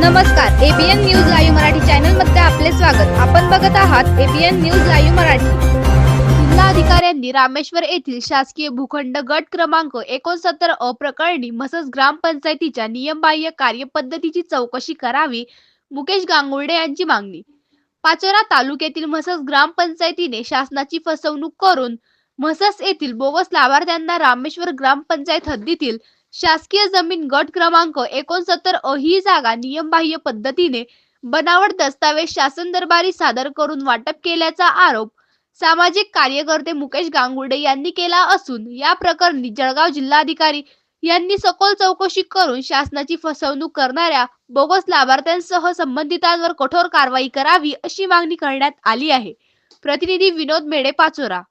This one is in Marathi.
नमस्कार, ABN news live Marathi channel मध्ये आपले स्वागत. आपण बघत आहात एबीएन न्यूज लाईव्ह मराठी. जिल्हाधिकाऱ्यांनी रामेश्वर येथील शासकीय भूखंड गट क्रमांक 69 अ प्रकरणी मसस ग्रामपंचायतीच्या नियमबाह्य कार्यपद्धतीची चौकशी करावी, मुकेश गांगुर्डे यांची मागणी. पाचोरा तालुक्यातील मसस ग्रामपंचायतीने शासनाची फसवणूक करून मसस येथील बोगस लाभार्थ्यांना रामेश्वर ग्रामपंचायत हद्दीतील शासकीय जमीन गट क्रमांक 69 अ ही जागा नियमबाह्य पद्धतीने बनावट दस्तावेज शासन दरबारी सादर करून वाटप केल्याचा आरोप सामाजिक कार्यकर्ते मुकेश गांगुर्डे यांनी केला असून या प्रकरणी जळगाव जिल्हाधिकारी यांनी सखोल चौकशी करून शासनाची फसवणूक करणाऱ्या बोगस लाभार्थ्यांसह संबंधितांवर कठोर कारवाई करावी अशी मागणी करण्यात आली आहे. प्रतिनिधी विनोद मेढे, पाचोरा.